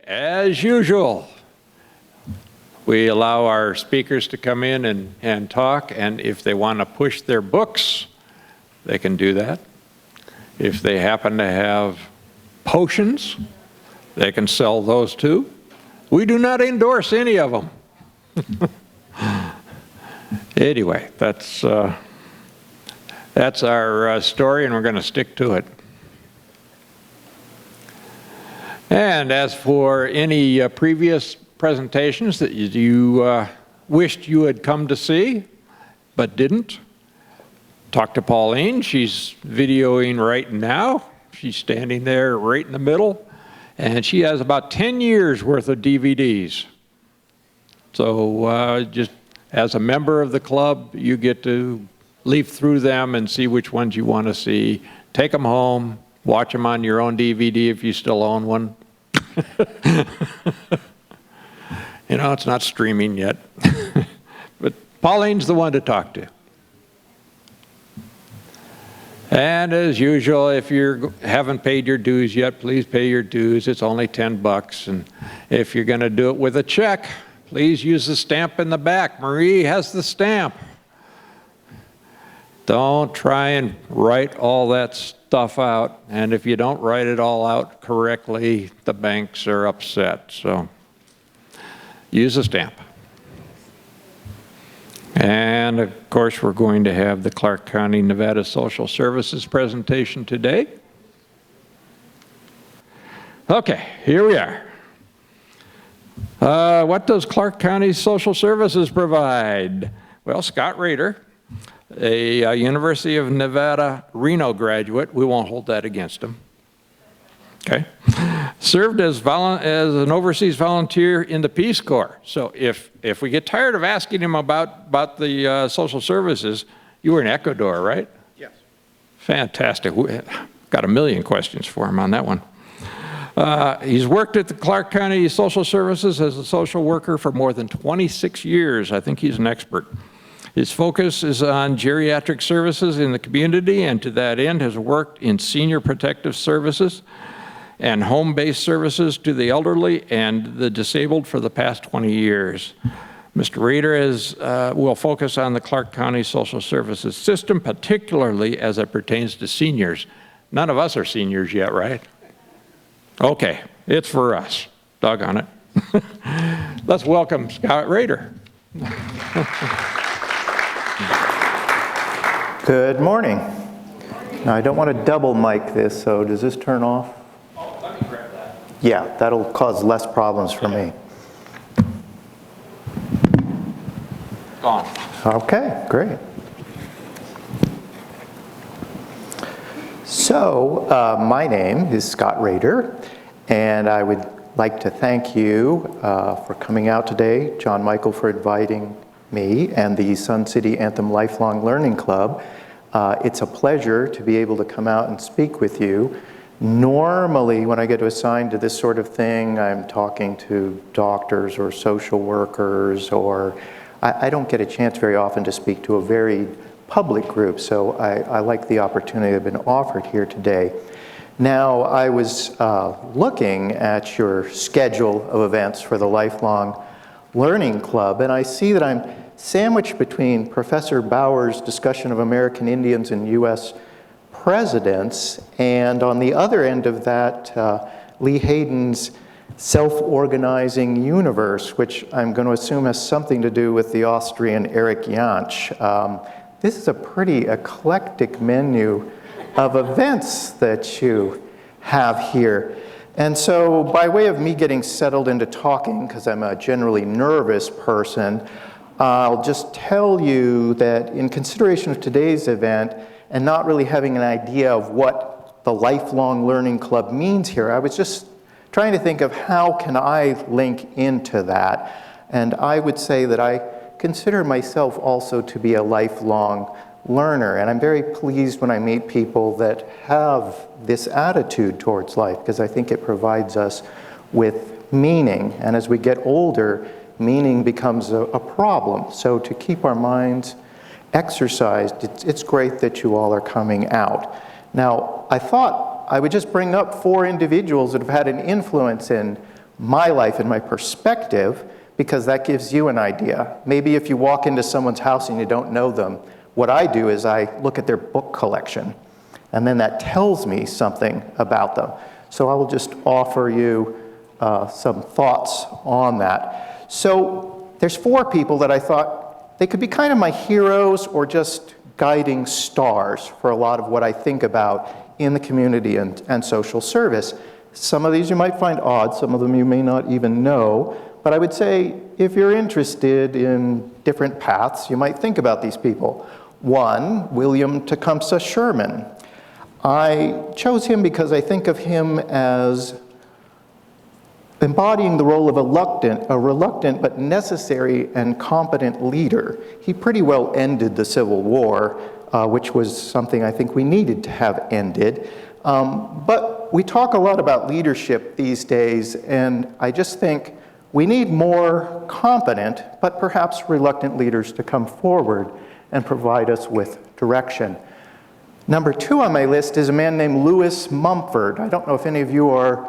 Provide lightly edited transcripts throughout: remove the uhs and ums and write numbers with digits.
as usual, we allow our speakers to come in and talk, and if they want to push their books, they can do that. If they happen to have potions, they can sell those too. We do not endorse any of them. Anyway, that's our story, and we're going to stick to it. And as for any previous presentations that you wished you had come to see but didn't, talk to Pauline. She's videoing right now. She's standing there right in the middle, and she has about 10 years worth of DVDs. So just as a member of the club, you get to leaf through them and see which ones you want to see. Take them home, watch them on your own DVD if you still own one. You know, it's not streaming yet. But Pauline's the one to talk to. And as usual, if you haven't paid your dues yet, please pay your dues. It's only $10. And if you're going to do it with a check, please use the stamp in the back. Marie has the stamp. Don't try and write all that stuff out. And if you don't write it all out correctly, the banks are upset. So use a stamp. And of course, we're going to have the Clark County, Nevada Social Services presentation today. Okay, here we are. What does Clark County Social Services provide? Well, Scott Rader, a University of Nevada, Reno graduate, we won't hold that against him, okay, served as an overseas volunteer in the Peace Corps. So if we get tired of asking him about the social services, you were in Ecuador, right? Yes. Fantastic. Got a million questions for him on that one. He's worked at the Clark County Social Services as a social worker for more than 26 years. I think he's an expert. His focus is on geriatric services in the community, and to that end has worked in senior protective services and home-based services to the elderly and the disabled for the past 20 years. Mr. Rader will focus on the Clark County Social Services system, particularly as it pertains to seniors. None of us are seniors yet, right? Okay, it's for us. Doggone it. Let's welcome Scott Rader. Good morning. Now, I don't want to double mic this, so does this turn off? Oh, let me grab that. Yeah, that'll cause less problems for me. Gone. Okay, great. So, my name is Scott Rader, and I would like to thank you for coming out today, John Michael for inviting me, and the Sun City Anthem Lifelong Learning Club. It's a pleasure to be able to come out and speak with you. Normally, when I get assigned to this sort of thing, I'm talking to doctors or social workers, or I don't get a chance very often to speak to a very public group, so I like the opportunity I've been offered here today. Now, I was looking at your schedule of events for the Lifelong Learning Club, and I see that I'm sandwiched between Professor Bauer's discussion of American Indians and U.S. presidents, and on the other end of that, Lee Hayden's Self-Organizing Universe, which I'm going to assume has something to do with the Austrian Erich Jansch. This is a pretty eclectic menu of events that you have here. And so by way of me getting settled into talking, because I'm a generally nervous person, I'll just tell you that in consideration of today's event and not really having an idea of what the Lifelong Learning Club means here, I was just trying to think of how can I link into that. And I would say that I consider myself also to be a lifelong learner, and I'm very pleased when I meet people that have this attitude towards life, because I think it provides us with meaning, and as we get older, meaning becomes a problem. So to keep our minds exercised, it's great that you all are coming out. Now, I thought I would just bring up 4 individuals that have had an influence in my life and my perspective, because that gives you an idea. Maybe if you walk into someone's house and you don't know them, what I do is I look at their book collection, and then that tells me something about them. So I will just offer you some thoughts on that. So there's 4 people that I thought they could be kind of my heroes or just guiding stars for a lot of what I think about in the community and social service. Some of these you might find odd, some of them you may not even know, but I would say if you're interested in different paths, you might think about these people. 1, William Tecumseh Sherman. I chose him because I think of him as embodying the role of a reluctant but necessary and competent leader. He pretty well ended the Civil War, which was something I think we needed to have ended. But we talk a lot about leadership these days, and I just think we need more competent but perhaps reluctant leaders to come forward and provide us with direction. Number 2 on my list is a man named Lewis Mumford. I don't know if any of you are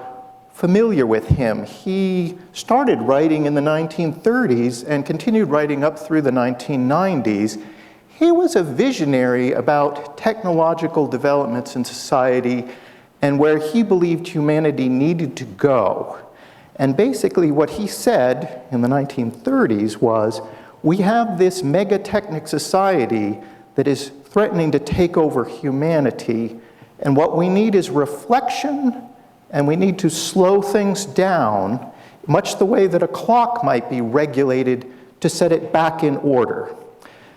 familiar with him. He started writing in the 1930s and continued writing up through the 1990s. He was a visionary about technological developments in society and where he believed humanity needed to go. And basically what he said in the 1930s was, we have this megatechnic society that is threatening to take over humanity, and what we need is reflection, and we need to slow things down, much the way that a clock might be regulated to set it back in order.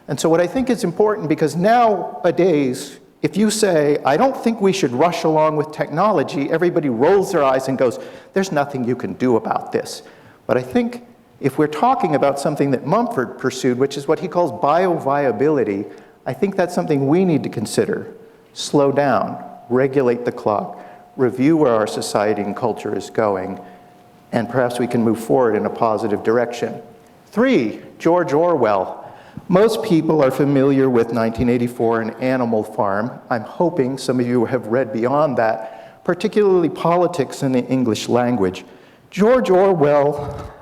And so what I think is important, because nowadays, if you say, I don't think we should rush along with technology, everybody rolls their eyes and goes, there's nothing you can do about this. But I think if we're talking about something that Mumford pursued, which is what he calls bioviability, I think that's something we need to consider. Slow down, regulate the clock, review where our society and culture is going, and perhaps we can move forward in a positive direction. 3, George Orwell. Most people are familiar with 1984 and Animal Farm. I'm hoping some of you have read beyond that, particularly politics in the English language. George Orwell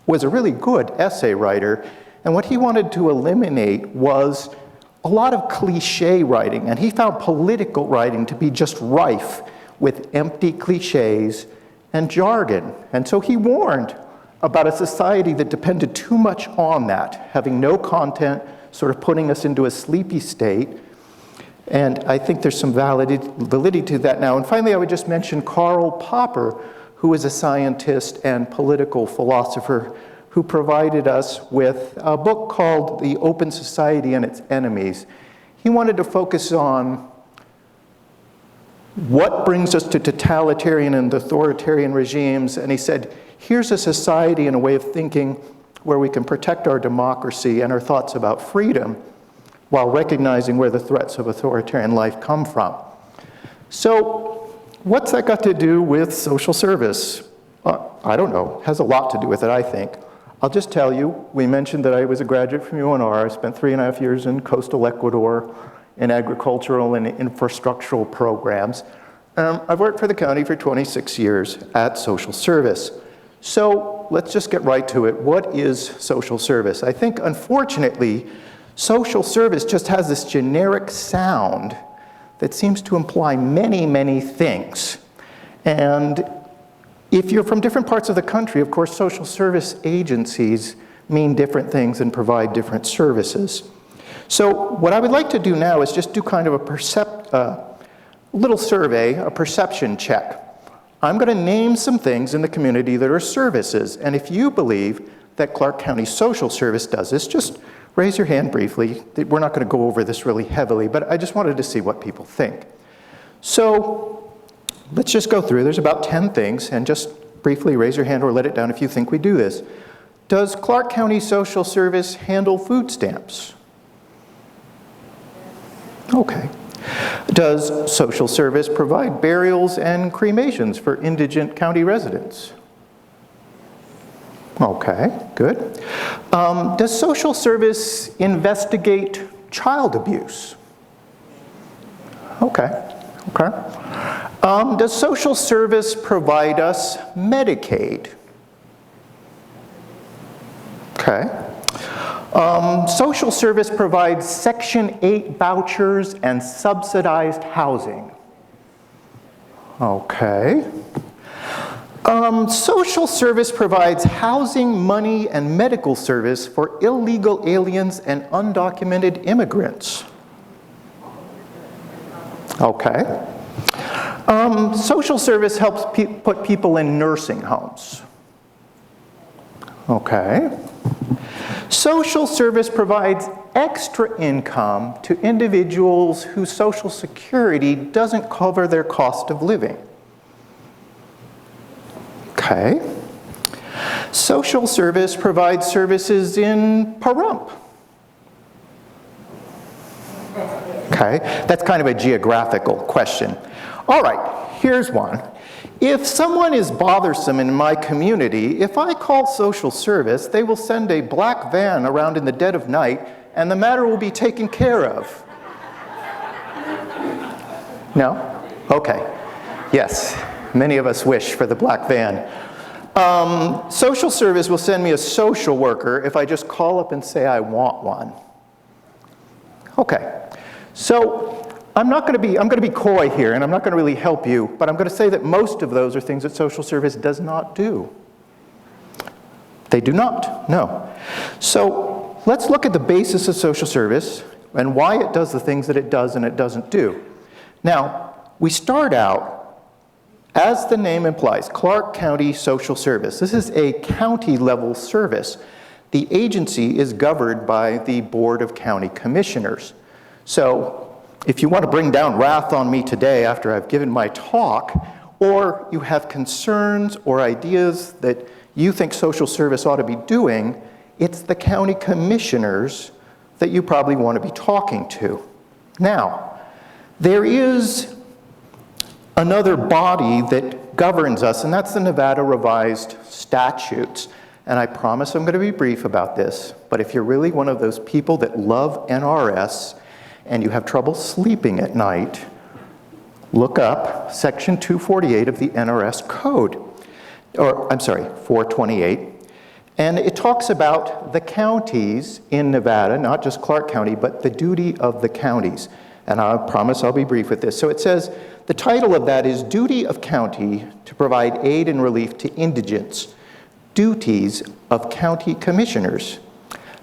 was a really good essay writer, and what he wanted to eliminate was a lot of cliche writing, and he found political writing to be just rife with empty cliches and jargon. And so he warned about a society that depended too much on that, having no content, sort of putting us into a sleepy state. And I think there's some validity to that now. And finally, I would just mention Karl Popper, who is a scientist and political philosopher who provided us with a book called The Open Society and Its Enemies. He wanted to focus on what brings us to totalitarian and authoritarian regimes, and he said, here's a society and a way of thinking where we can protect our democracy and our thoughts about freedom while recognizing where the threats of authoritarian life come from. So what's that got to do with social service? I don't know. It has a lot to do with it, I think. I'll just tell you, we mentioned that I was a graduate from UNR. I spent 3.5 years in coastal Ecuador in agricultural and infrastructural programs. I've worked for the county for 26 years at social service. So let's just get right to it. What is social service? I think, unfortunately, social service just has this generic sound that seems to imply many, many things. And if you're from different parts of the country, of course, social service agencies mean different things and provide different services. So what I would like to do now is just do kind of a little survey, a perception check. I'm going to name some things in the community that are services, and if you believe that Clark County Social Service does this, just raise your hand briefly. We're not going to go over this really heavily, but I just wanted to see what people think. So let's just go through. There's about 10 things, and just briefly raise your hand or let it down if you think we do this. Does Clark County Social Service handle food stamps? Okay. Does social service provide burials and cremations for indigent county residents? Okay, good. Does social service investigate child abuse? Okay, okay. Does social service provide us Medicaid? Okay. Social service provides Section 8 vouchers and subsidized housing. Okay. Social service provides housing, money, and medical service for illegal aliens and undocumented immigrants. Okay. Social service helps put people in nursing homes. Okay. Social service provides extra income to individuals whose Social Security doesn't cover their cost of living. Okay. Social service provides services in Pahrump. Okay, that's kind of a geographical question. All right, here's one. If someone is bothersome in my community, if I call social service, they will send a black van around in the dead of night and the matter will be taken care of. No? Okay. Yes, many of us wish for the black van. Social service will send me a social worker if I just call up and say I want one. Okay. So I'm going to be coy here, and I'm not going to really help you, but I'm going to say that most of those are things that social service does not do. They do not, no. So let's look at the basis of social service and why it does the things that it does and it doesn't do. Now, we start out, as the name implies, Clark County Social Service. This is a county-level service. The agency is governed by the Board of County Commissioners. So if you want to bring down wrath on me today after I've given my talk, or you have concerns or ideas that you think social service ought to be doing, it's the county commissioners that you probably want to be talking to. Now, there is another body that governs us, and that's the Nevada Revised Statutes. And I promise I'm going to be brief about this, but if you're really one of those people that love NRS and you have trouble sleeping at night, look up Section 248 of the NRS Code, or I'm sorry, 428. And it talks about the counties in Nevada, not just Clark County, but the duty of the counties. And I promise I'll be brief with this. So it says, the title of that is Duty of County to Provide Aid and Relief to Indigents, Duties of County Commissioners.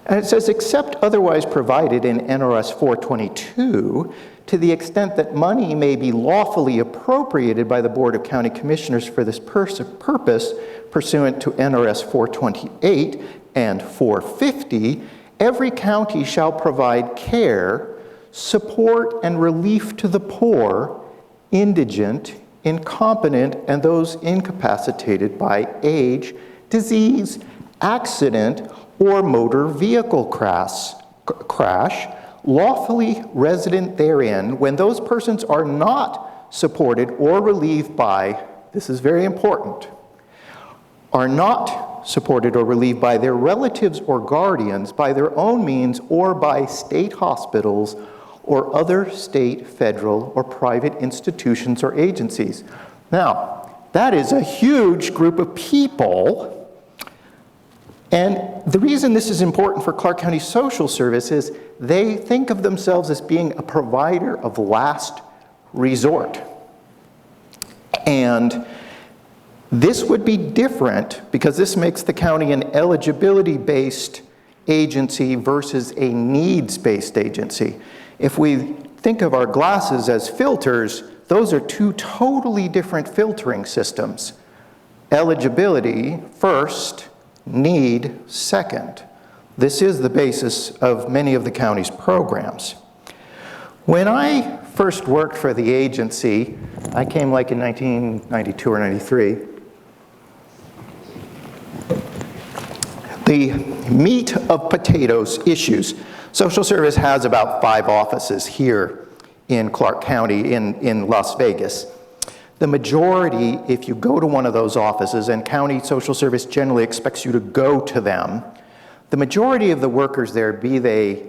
And it says, except otherwise provided in NRS 422, to the extent that money may be lawfully appropriated by the Board of County Commissioners for this purpose, pursuant to NRS 428 and 450, every county shall provide care, support, and relief to the poor, indigent, incompetent, and those incapacitated by age, disease, accident, or motor vehicle crash, lawfully resident therein, when those persons are not supported or relieved by, this is very important, are not supported or relieved by their relatives or guardians, by their own means, or by state hospitals or other state, federal, or private institutions or agencies. Now, that is a huge group of people, and the reason this is important for Clark County Social Service is they think of themselves as being a provider of last resort. And this would be different because this makes the county an eligibility-based agency versus a needs-based agency. If we think of our glasses as filters, those are two totally different filtering systems. Eligibility first, need second. This is the basis of many of the county's programs. When I first worked for the agency, I came like in 1992 or 93, the meat of potatoes issues. Social Service has about 5 offices here in Clark County in Las Vegas. The majority, if you go to one of those offices, and county social service generally expects you to go to them, the majority of the workers there, be they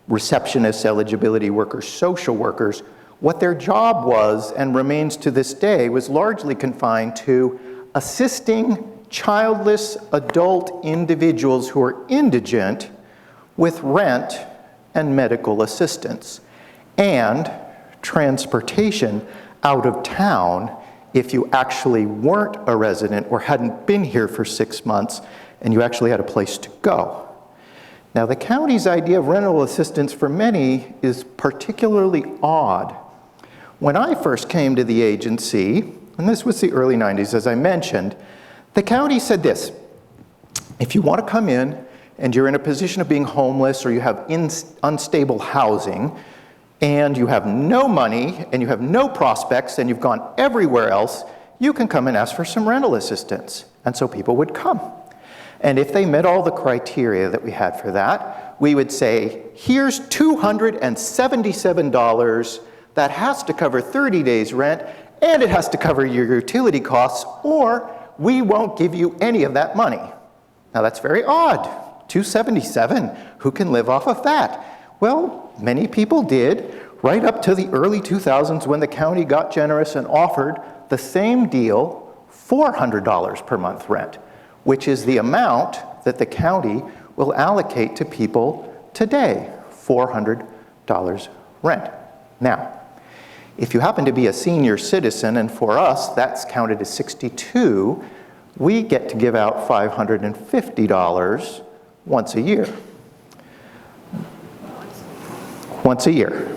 receptionists, eligibility workers, social workers, what their job was and remains to this day was largely confined to assisting childless adult individuals who are indigent with rent and medical assistance, and transportation out of town if you actually weren't a resident or hadn't been here for 6 months and you actually had a place to go. Now, the county's idea of rental assistance for many is particularly odd. When I first came to the agency, and this was the early 90s, as I mentioned, the county said this: if you want to come in and you're in a position of being homeless or you have unstable housing and you have no money and you have no prospects and you've gone everywhere else, you can come and ask for some rental assistance. And so people would come. And if they met all the criteria that we had for that, we would say, here's $277 that has to cover 30 days rent and it has to cover your utility costs, or we won't give you any of that money. Now that's very odd. $277, who can live off of that? Well, many people did, right up to the early 2000s when the county got generous and offered the same deal, $400 per month rent, which is the amount that the county will allocate to people today, $400 rent. Now, if you happen to be a senior citizen, and for us that's counted as 62, we get to give out $550 once a year. Once a year.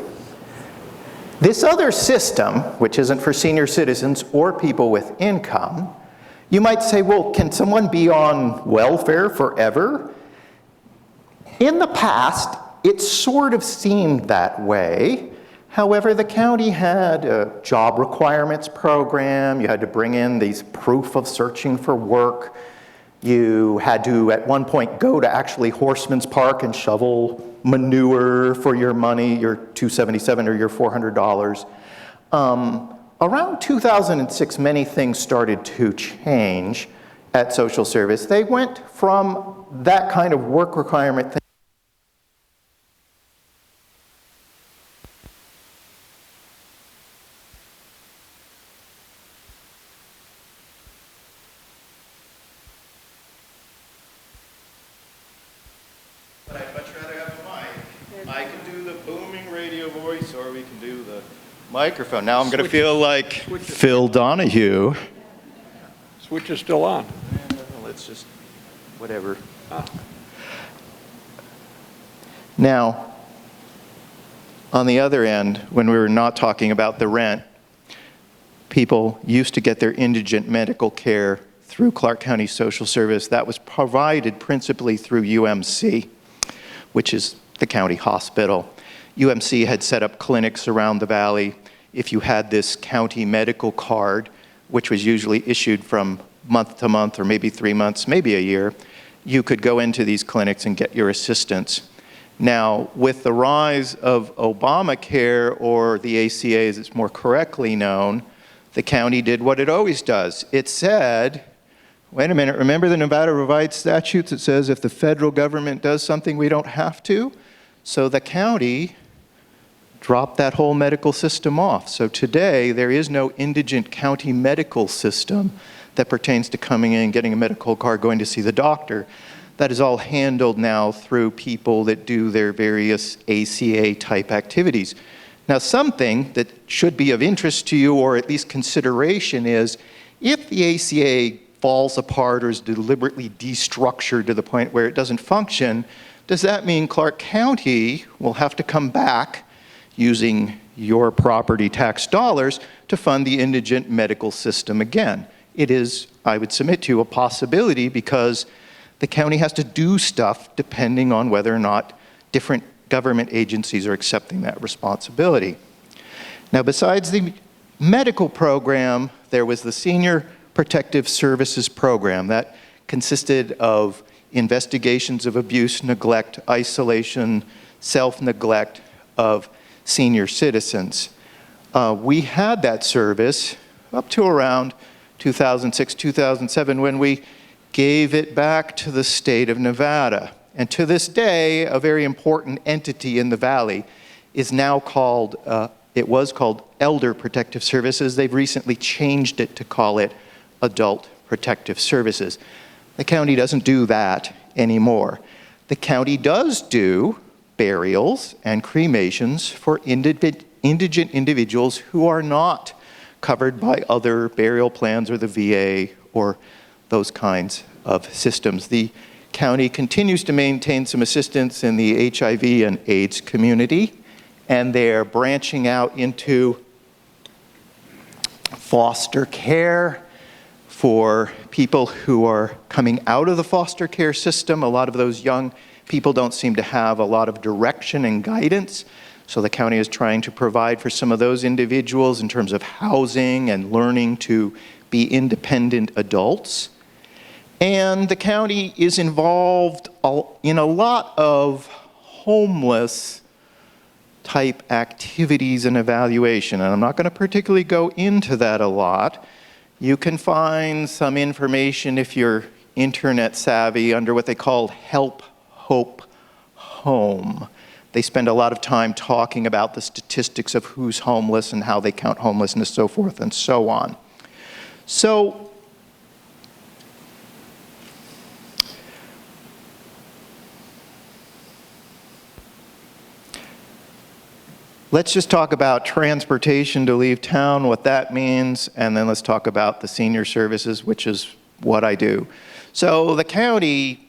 This other system, which isn't for senior citizens or people with income, you might say, well, can someone be on welfare forever? In the past, it sort of seemed that way. However, the county had a job requirements program. You had to bring in these proof of searching for work. You had to, at one point, go to actually Horseman's Park and shovel manure for your money, your $277 or your $400. Around 2006, many things started to change at social service. They went from that kind of work requirement thing. But I'd much rather have a mic. I can do the booming radio voice, or we can do the microphone. Now I'm going to feel like Phil Donahue. Switch is still on. Let's just, whatever. Now, on the other end, when we were not talking about the rent, people used to get their indigent medical care through Clark County Social Service. That was provided principally through UMC, which is the county hospital. UMC had set up clinics around the valley. If you had this county medical card, which was usually issued from month to month or maybe 3 months, maybe a year, you could go into these clinics and get your assistance. Now, with the rise of Obamacare, or the ACA as it's more correctly known, the county did what it always does. It said, wait a minute, remember the Nevada Revised Statutes? It says if the federal government does something, we don't have to. So the county dropped that whole medical system off. So today, there is no indigent county medical system that pertains to coming in, getting a medical card, going to see the doctor. That is all handled now through people that do their various ACA-type activities. Now, something that should be of interest to you, or at least consideration, is if the ACA falls apart or is deliberately destructured to the point where it doesn't function, does that mean Clark County will have to come back using your property tax dollars to fund the indigent medical system again? It is, I would submit to you, a possibility, because the county has to do stuff depending on whether or not different government agencies are accepting that responsibility. Now, besides the medical program, there was the Senior Protective Services Program that consisted of investigations of abuse, neglect, isolation, self-neglect of senior citizens. We had that service up to around 2006, 2007, when we gave it back to the state of Nevada. And to this day, a very important entity in the valley is now called, it was called Elder Protective Services. They've recently changed it to call it Adult protective services. The county doesn't do that anymore. The county does do burials and cremations for indigent individuals who are not covered by other burial plans or the VA or those kinds of systems. The county continues to maintain some assistance in the HIV and AIDS community, and they're branching out into foster care for people who are coming out of the foster care system. A lot of those young people don't seem to have a lot of direction and guidance, so the county is trying to provide for some of those individuals in terms of housing and learning to be independent adults. And the county is involved in a lot of homeless type activities and evaluation, and I'm not going to particularly go into that a lot. You can find some information if you're internet savvy under what they call Help Hope Home. They spend a lot of time talking about the statistics of who's homeless and how they count homelessness, so forth and so on. So let's just talk about transportation to leave town, what that means, and then let's talk about the senior services, which is what I do. So the county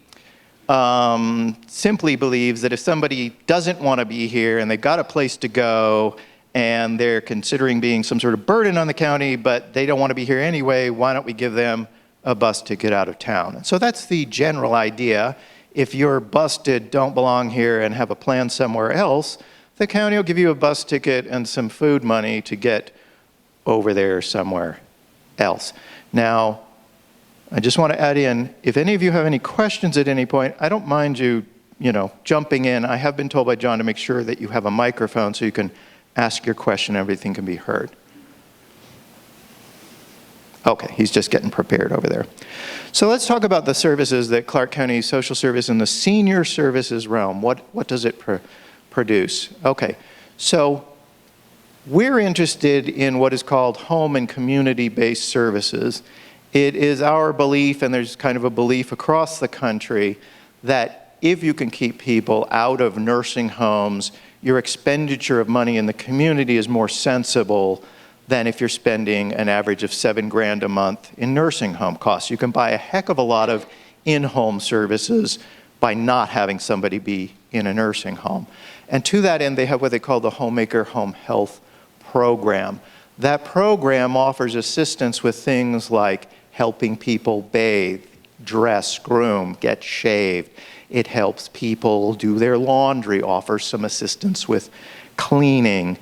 simply believes that if somebody doesn't want to be here and they've got a place to go and they're considering being some sort of burden on the county, but they don't want to be here anyway, why don't we give them a bus ticket out of town? And so that's the general idea. If you're busted, don't belong here, and have a plan somewhere else, the county will give you a bus ticket and some food money to get over there somewhere else. Now, I just want to add in, if any of you have any questions at any point, I don't mind you, jumping in. I have been told by John to make sure that you have a microphone so you can ask your question and everything can be heard. Okay, he's just getting prepared over there. So let's talk about the services that Clark County Social Service in the senior services realm. What does it produce? Okay, so we're interested in what is called home and community-based services. It is our belief, and there's kind of a belief across the country, that if you can keep people out of nursing homes, your expenditure of money in the community is more sensible than if you're spending an average of $7,000 a month in nursing home costs. You can buy a heck of a lot of in-home services by not having somebody be in a nursing home. And to that end, they have what they call the Homemaker Home Health Program. That program offers assistance with things like helping people bathe, dress, groom, get shaved. It helps people do their laundry, offers some assistance with cleaning.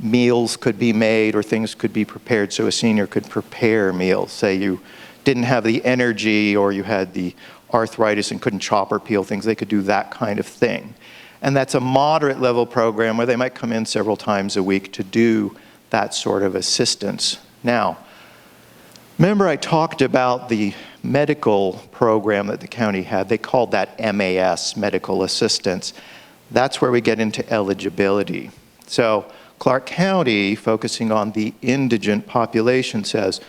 Meals could be made or things could be prepared so a senior could prepare meals. Say you didn't have the energy or you had the arthritis and couldn't chop or peel things, they could do that kind of thing. And that's a moderate level program where they might come in several times a week to do that sort of assistance. Now, remember I talked about the medical program that the county had. They called that MAS, medical assistance. That's where we get into eligibility. So Clark County, focusing on the indigent population, says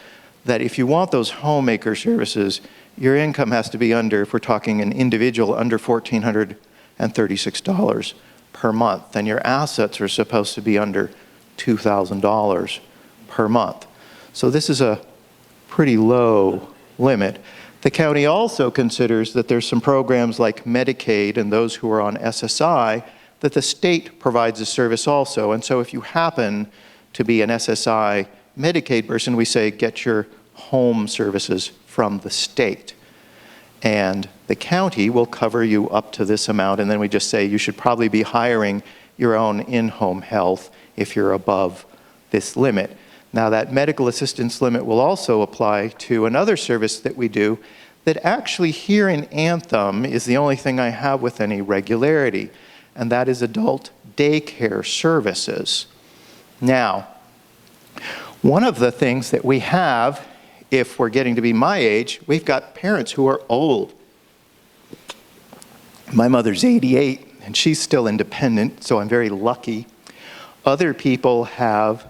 that if you want those homemaker services, your income has to be under, if we're talking an individual, under $1,436 per month. And your assets are supposed to be under $2,000 per month. So this is a pretty low limit. The county also considers that there's some programs like Medicaid and those who are on SSI that the state provides a service also. And so if you happen to be an SSI Medicaid person, we say get your home services from the state. And the county will cover you up to this amount, and then we just say you should probably be hiring your own in-home health if you're above this limit. Now that medical assistance limit will also apply to another service that we do that actually here in Anthem is the only thing I have with any regularity, and that is adult daycare services. Now, one of the things that we have, if we're getting to be my age, we've got parents who are old. My mother's 88, and she's still independent, so I'm very lucky. Other people have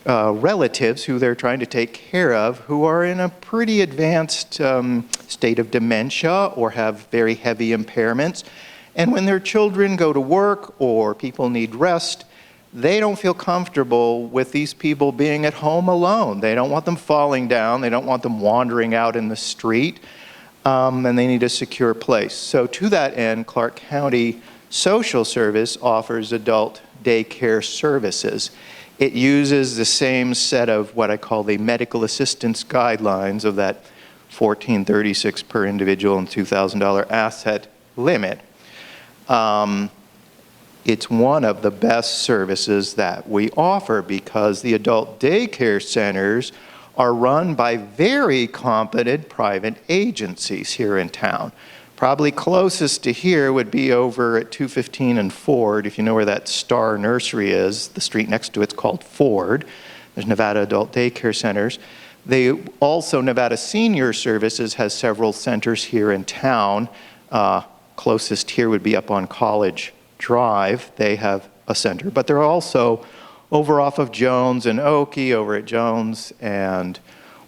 relatives who they're trying to take care of who are in a pretty advanced state of dementia or have very heavy impairments. And when their children go to work or people need rest, they don't feel comfortable with these people being at home alone. They don't want them falling down. They don't want them wandering out in the street. And they need a secure place. So to that end, Clark County Social Service offers adult daycare services. It uses the same set of what I call the medical assistance guidelines of that $1,436 per individual and $2,000 asset limit. It's one of the best services that we offer because the adult daycare centers are run by very competent private agencies here in town. Probably closest to here would be over at 215 and Ford. If you know where that Star Nursery is, the street next to it's called Ford. There's Nevada Adult Daycare Centers. Nevada Senior Services has several centers here in town. Closest here would be up on College Drive. They have a center, but they're also over off of Jones and Oakey, over at Jones and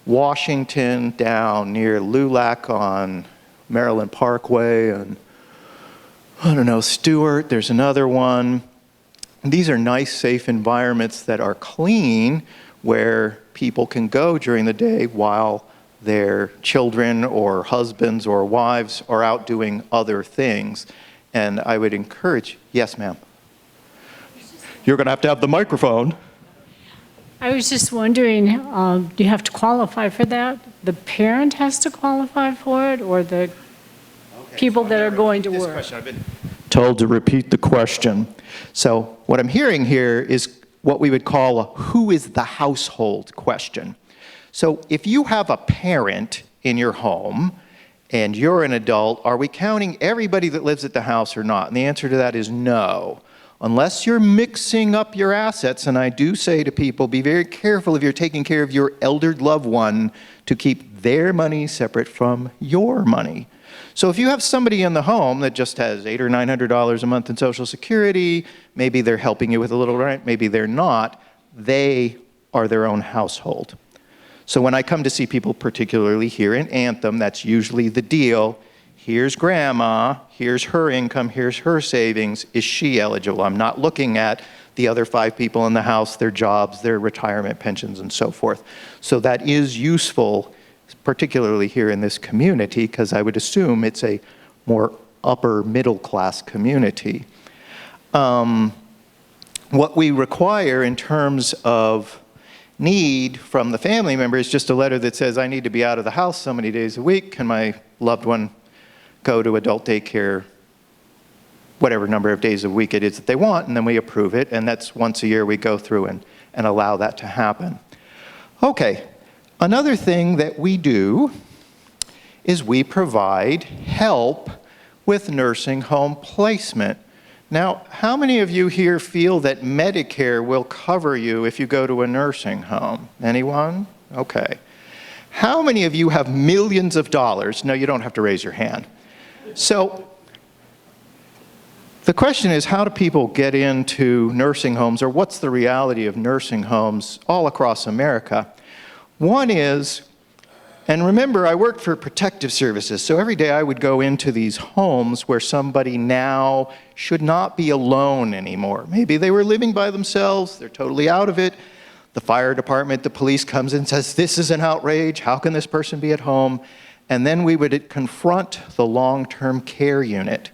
Washington, down near Lulac on Maryland Parkway, and I don't know, Stewart, there's another one. These are nice, safe environments that are clean, where people can go during the day while their children or husbands or wives are out doing other things. And I would encourage, yes, ma'am. You're going to have the microphone. I was just wondering, do you have to qualify for that? The parent has to qualify for it, or the people that are going to work? I've been told to repeat the question. So what I'm hearing here is what we would call a who is the household question. So if you have a parent in your home and you're an adult, are we counting everybody that lives at the house or not? And the answer to that is no. Unless you're mixing up your assets, and I do say to people, be very careful if you're taking care of your elder loved one to keep their money separate from your money. So if you have somebody in the home that just has $800 or $900 a month in Social Security, maybe they're helping you with a little rent, maybe they're not, they are their own household. So when I come to see people, particularly here in Anthem, that's usually the deal. Here's grandma, here's her income, here's her savings. Is she eligible? I'm not looking at the other 5 people in the house, their jobs, their retirement pensions, and so forth. So that is useful, particularly here in this community, because I would assume it's a more upper middle class community. What we require in terms of need from the family member is just a letter that says, I need to be out of the house so many days a week. Can my loved one go to adult daycare whatever number of days a week it is that they want, and then we approve it, and that's once a year we go through and allow that to happen. Okay, another thing that we do is we provide help with nursing home placement. Now, how many of you here feel that Medicare will cover you if you go to a nursing home? Anyone? Okay. How many of you have millions of dollars? No, you don't have to raise your hand. So the question is, how do people get into nursing homes, or what's the reality of nursing homes all across America? One is, and remember, I worked for protective services, so every day I would go into these homes where somebody now should not be alone anymore. Maybe they were living by themselves, they're totally out of it. The fire department, the police comes in and says, this is an outrage, how can this person be at home? And then we would confront the long-term care unit.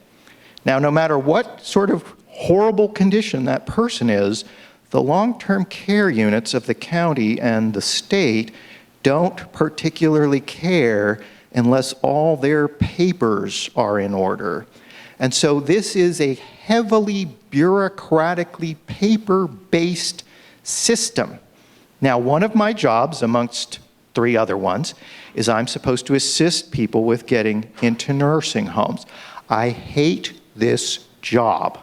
Now, no matter what sort of horrible condition that person is, the long-term care units of the county and the state don't particularly care unless all their papers are in order. And so this is a heavily bureaucratically paper-based system. Now, one of my jobs, amongst 3 other ones, is I'm supposed to assist people with getting into nursing homes. I hate this job.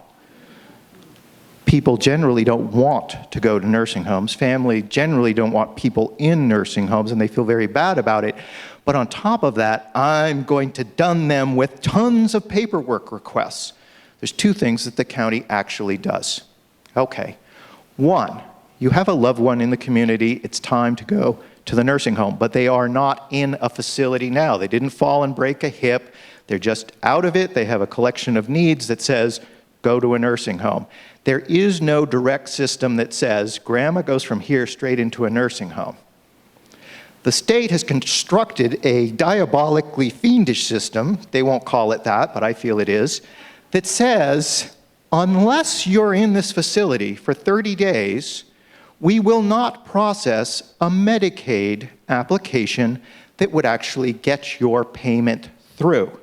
People generally don't want to go to nursing homes. Family generally don't want people in nursing homes, and they feel very bad about it. But on top of that, I'm going to dun them with tons of paperwork requests. There's 2 things that the county actually does. Okay. 1, you have a loved one in the community, it's time to go to the nursing home, but they are not in a facility now. They didn't fall and break a hip. They're just out of it. They have a collection of needs that says, go to a nursing home. There is no direct system that says, grandma goes from here straight into a nursing home. The state has constructed a diabolically fiendish system, they won't call it that, but I feel it is, that says, unless you're in this facility for 30 days, we will not process a Medicaid application that would actually get your payment through.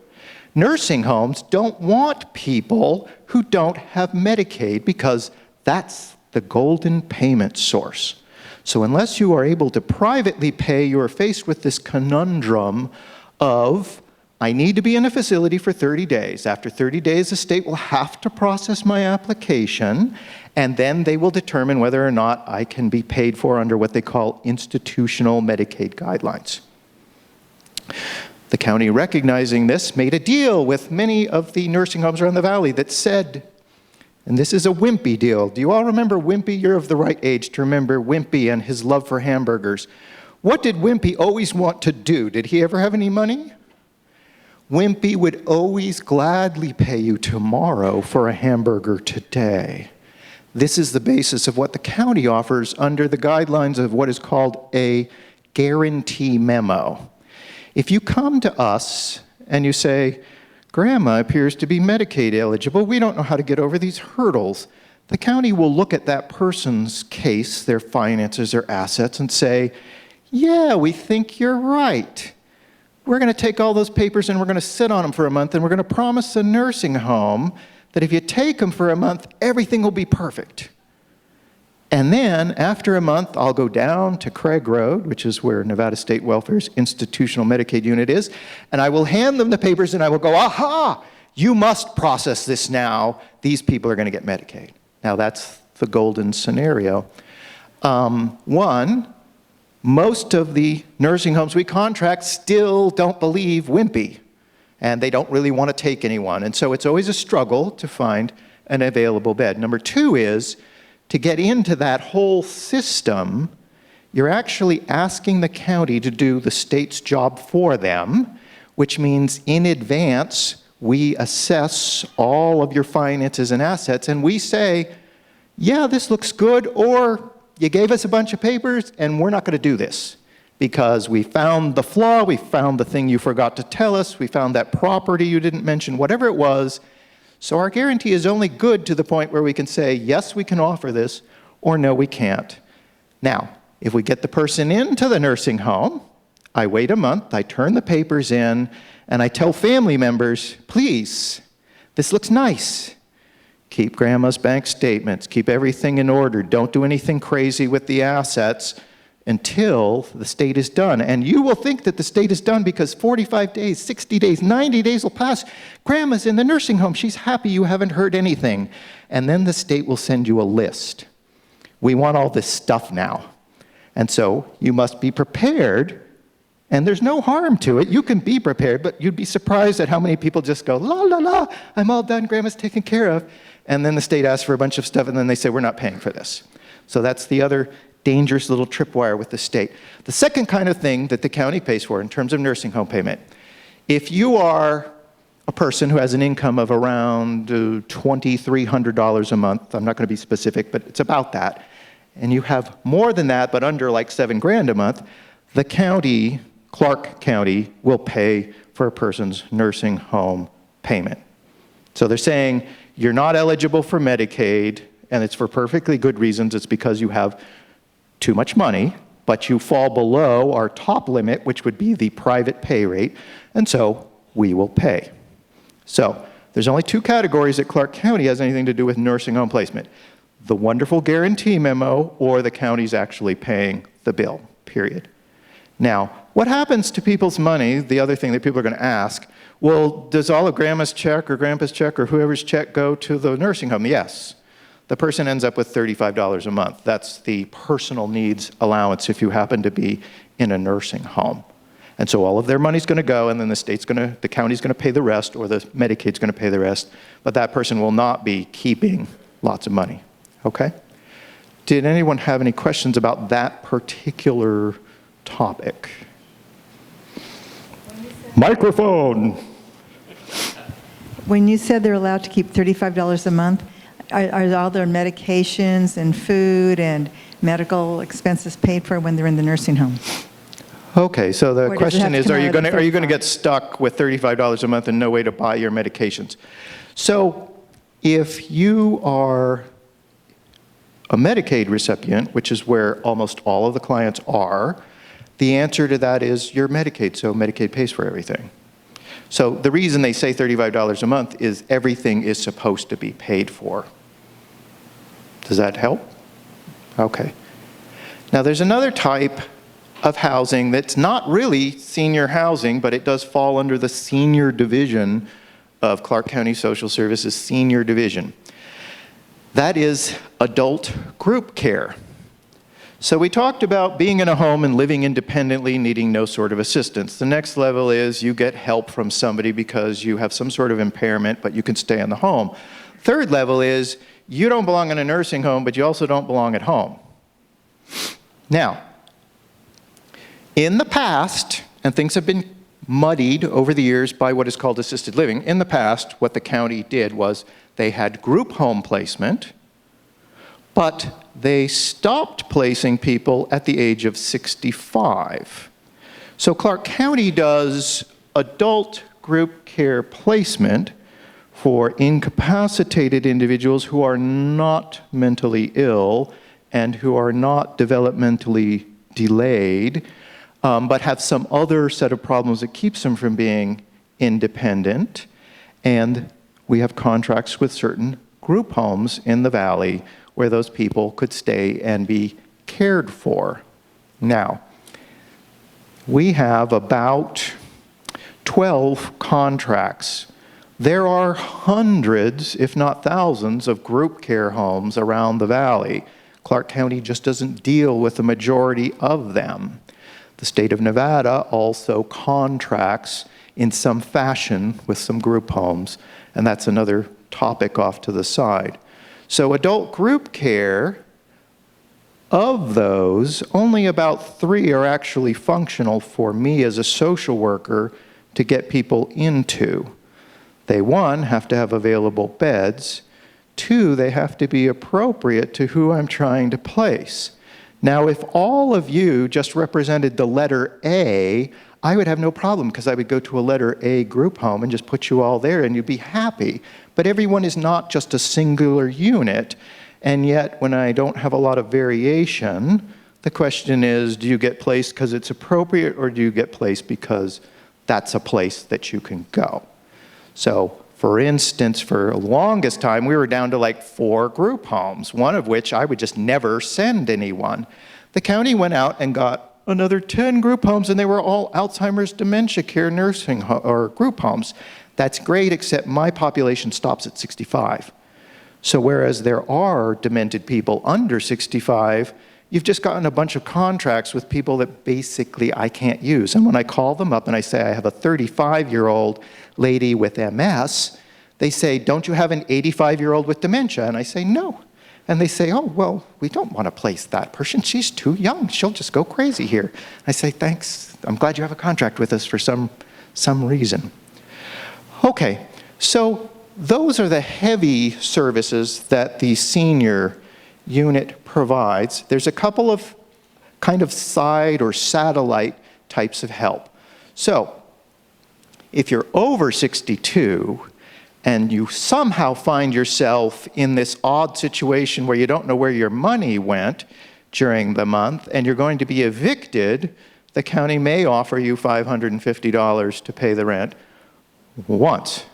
Nursing homes don't want people who don't have Medicaid because that's the golden payment source. So unless you are able to privately pay, you are faced with this conundrum of, I need to be in a facility for 30 days. After 30 days, the state will have to process my application, and then they will determine whether or not I can be paid for under what they call institutional Medicaid guidelines. The county, recognizing this, made a deal with many of the nursing homes around the valley that said, and this is a Wimpy deal. Do you all remember Wimpy? You're of the right age to remember Wimpy and his love for hamburgers. What did Wimpy always want to do? Did he ever have any money? Wimpy would always gladly pay you tomorrow for a hamburger today. This is the basis of what the county offers under the guidelines of what is called a guarantee memo. If you come to us and you say, Grandma appears to be Medicaid eligible, we don't know how to get over these hurdles, the county will look at that person's case, their finances, their assets, and say, yeah, we think you're right. We're going to take all those papers and we're going to sit on them for a month, and we're going to promise the nursing home that if you take them for a month, everything will be perfect. And then, after a month, I'll go down to Craig Road, which is where Nevada State Welfare's institutional Medicaid unit is, and I will hand them the papers and I will go, aha, you must process this now. These people are going to get Medicaid. Now, that's the golden scenario. One, most of the nursing homes we contract still don't believe Wimpy, and they don't really want to take anyone. And so it's always a struggle to find an available bed. Number two is, to get into that whole system, you're actually asking the county to do the state's job for them, which means in advance, we assess all of your finances and assets, and we say, yeah, this looks good, or you gave us a bunch of papers, and we're not going to do this because we found the flaw, we found the thing you forgot to tell us, we found that property you didn't mention, whatever it was. So our guarantee is only good to the point where we can say, yes, we can offer this, or no, we can't. Now, if we get the person into the nursing home, I wait a month, I turn the papers in, and I tell family members, please, this looks nice. Keep grandma's bank statements, keep everything in order, don't do anything crazy with the assets until the state is done. And you will think that the state is done because 45 days, 60 days, 90 days will pass. Grandma's in the nursing home. She's happy you haven't heard anything. And then the state will send you a list. We want all this stuff now. And so you must be prepared. And there's no harm to it. You can be prepared, but you'd be surprised at how many people just go, la, la, la, I'm all done, grandma's taken care of. And then the state asks for a bunch of stuff, and then they say, we're not paying for this. So that's the other dangerous little tripwire with the state. The second kind of thing that the county pays for in terms of nursing home payment, if you are a person who has an income of around $2,300 a month, I'm not going to be specific, but it's about that, and you have more than that, but under like $7,000 a month, the county, Clark County, will pay for a person's nursing home payment. So they're saying you're not eligible for Medicaid, and it's for perfectly good reasons. It's because you have too much money, but you fall below our top limit, which would be the private pay rate, and so we will pay. So there's only two categories that Clark County has anything to do with nursing home placement: the wonderful guarantee memo, or the county's actually paying the bill, period. Now, what happens to people's money? The other thing that people are going to ask, well, does all of grandma's check or grandpa's check or whoever's check go to the nursing home? Yes. The person ends up with $35 a month. That's the personal needs allowance if you happen to be in a nursing home. And so all of their money's going to go, and then the county's going to pay the rest, or the Medicaid's going to pay the rest, but that person will not be keeping lots of money, okay? did anyone have any questions about that particular topic? Microphone. When you said they're allowed to keep $35 a month, are all their medications and food and medical expenses paid for when they're in the nursing home? Okay, so the Or does it question have to is, come are you out of the going to 35? get stuck with $35 a month and no way to buy your medications? So if you are a Medicaid recipient, which is where almost all of the clients are, the answer to that is you're Medicaid, so Medicaid pays for everything. So the reason they say $35 a month is everything is supposed to be paid for. Does that help? Okay. Now there's another type of housing that's not really senior housing, but it does fall under the senior division of Clark County Social Services Senior Division. That is adult group care. So we talked about being in a home and living independently, needing no sort of assistance. The next level is you get help from somebody because you have some sort of impairment, but you can stay in the home. Third level is you don't belong in a nursing home, but you also don't belong at home. Now, in the past, and things have been muddied over the years by what is called assisted living, in the past, what the county did was they had group home placement, but they stopped placing people at the age of 65. So Clark County does adult group care placement for incapacitated individuals who are not mentally ill and who are not developmentally delayed, but have some other set of problems that keeps them from being independent. And we have contracts with certain group homes in the valley where those people could stay and be cared for. Now, we have about 12 contracts. There are hundreds, if not thousands, of group care homes around the valley. Clark County just doesn't deal with the majority of them. The state of Nevada also contracts in some fashion with some group homes, and that's another topic off to the side. So adult group care, of those, only about 3 are actually functional for me as a social worker to get people into. They, 1, have to have available beds. 2, they have to be appropriate to who I'm trying to place. Now, if all of you just represented the letter A, I would have no problem because I would go to a letter A group home and just put you all there and you'd be happy. But everyone is not just a singular unit. And yet, when I don't have a lot of variation, the question is, do you get placed because it's appropriate or do you get placed because that's a place that you can go? So, for instance, for the longest time, we were down to like 4 group homes, one of which I would just never send anyone. The county went out and got another 10 group homes, and they were all Alzheimer's dementia care nursing or group homes. That's great, except my population stops at 65. So whereas there are demented people under 65, you've just gotten a bunch of contracts with people that basically I can't use. And when I call them up and I say I have a 35-year-old lady with MS, they say, don't you have an 85-year-old with dementia? And I say, no. And they say, oh, well, we don't want to place that person. She's too young. She'll just go crazy here. I say, thanks. I'm glad you have a contract with us for some reason. Okay, so those are the heavy services that the senior unit provides. There's a couple of kind of side or satellite types of help. So if you're over 62 and you somehow find yourself in this odd situation where you don't know where your money went during the month and you're going to be evicted, the county may offer you $550 to pay the rent once.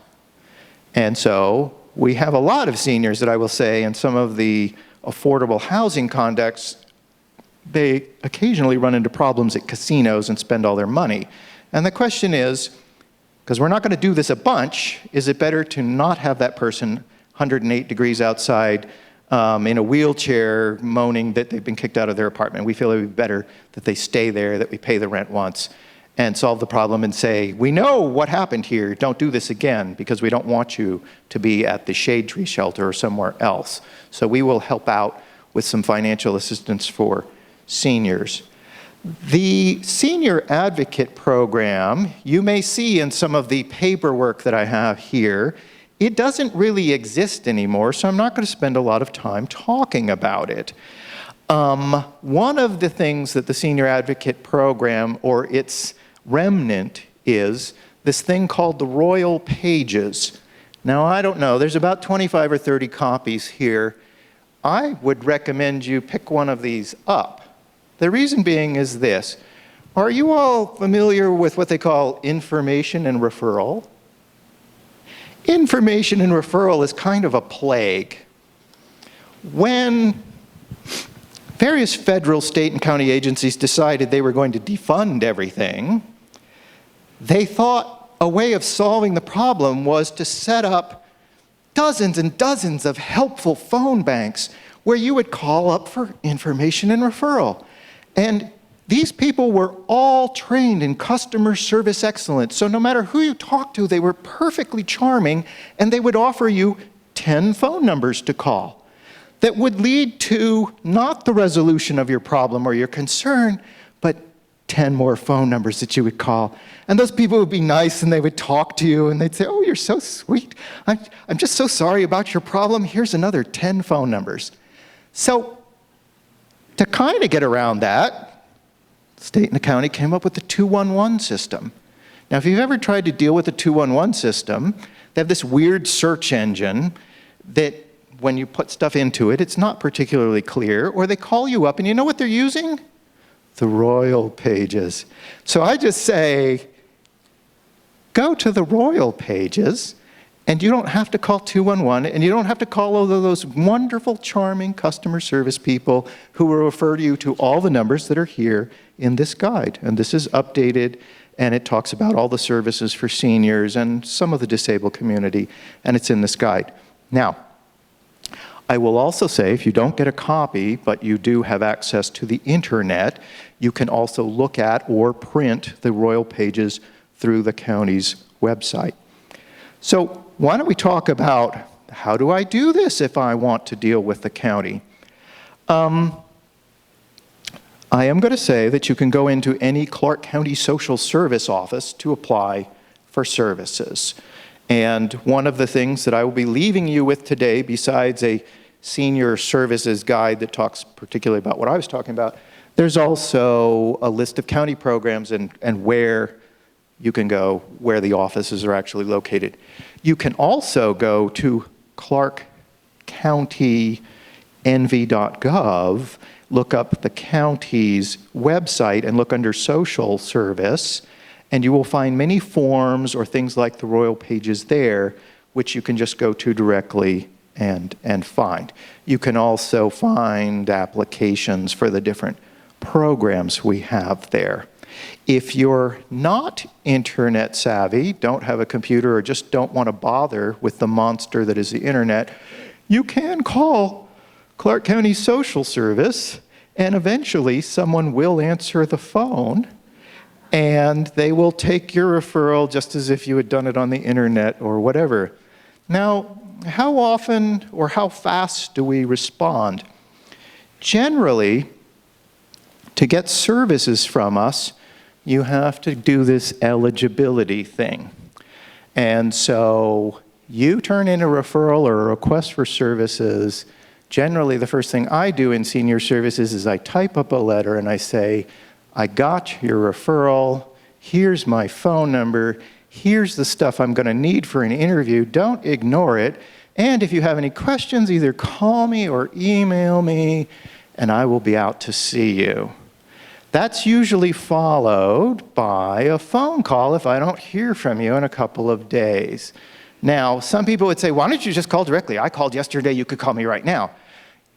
And so we have a lot of seniors that I will say in some of the affordable housing contexts, they occasionally run into problems at casinos and spend all their money. And the question is, because we're not going to do this a bunch, is it better to not have that person 108 degrees outside in a wheelchair moaning that they've been kicked out of their apartment? We feel it would be better that they stay there, that we pay the rent once, and solve the problem and say, we know what happened here, don't do this again, because we don't want you to be at the shade tree shelter or somewhere else. So we will help out with some financial assistance for seniors. The Senior Advocate Program, you may see in some of the paperwork that I have here, it doesn't really exist anymore, so I'm not going to spend a lot of time talking about it. One of the things that the Senior Advocate Program, or its remnant, is this thing called the Royal Pages. Now, I don't know, there's about 25 or 30 copies here. I would recommend you pick one of these up. The reason being is this. Are you all familiar with what they call information and referral? Information and referral is kind of a plague. When various federal, state, and county agencies decided they were going to defund everything, they thought a way of solving the problem was to set up dozens and dozens of helpful phone banks where you would call up for information and referral. And these people were all trained in customer service excellence. So no matter who you talked to, they were perfectly charming, and they would offer you 10 phone numbers to call that would lead to not the resolution of your problem or your concern, but 10 more phone numbers that you would call. And those people would be nice, and they would talk to you, and they'd say, oh, you're so sweet. I'm just so sorry about your problem. Here's another 10 phone numbers. So to kind of get around that, the state and the county came up with the 211 system. Now, if you've ever tried to deal with the 211 system, they have this weird search engine that when you put stuff into it, it's not particularly clear, or they call you up, and you know what they're using? The Royal Pages. So I just say, go to the Royal Pages, and you don't have to call 211, and you don't have to call all of those wonderful, charming customer service people who will refer you to all the numbers that are here in this guide. And this is updated, and it talks about all the services for seniors and some of the disabled community, and it's in this guide. Now, I will also say, if you don't get a copy, but you do have access to the internet, you can also look at or print the Royal Pages through the county's website. So why don't we talk about how do I do this if I want to deal with the county? I am going to say that you can go into any Clark County Social Service office to apply for services. And one of the things that I will be leaving you with today, besides a senior services guide that talks particularly about what I was talking about, there's also a list of county programs and where you can go, where the offices are actually located. You can also go to clarkcountynv.gov, look up the county's website and look under social service, and you will find many forms or things like the Royal Pages there, which you can just go to directly and find. You can also find applications for the different programs we have there. If you're not internet savvy, don't have a computer, or just don't want to bother with the monster that is the internet, you can call Clark County Social Service, and eventually someone will answer the phone, and they will take your referral just as if you had done it on the internet or whatever. Now, how often or how fast do we respond? Generally, to get services from us, you have to do this eligibility thing. And so you turn in a referral or a request for services. Generally, the first thing I do in senior services is I type up a letter and I say, I got your referral, here's my phone number, here's the stuff I'm going to need for an interview, don't ignore it, and if you have any questions, either call me or email me, and I will be out to see you. That's usually followed by a phone call if I don't hear from you in a couple of days. Now, some people would say, why don't you just call directly? I called yesterday, you could call me right now.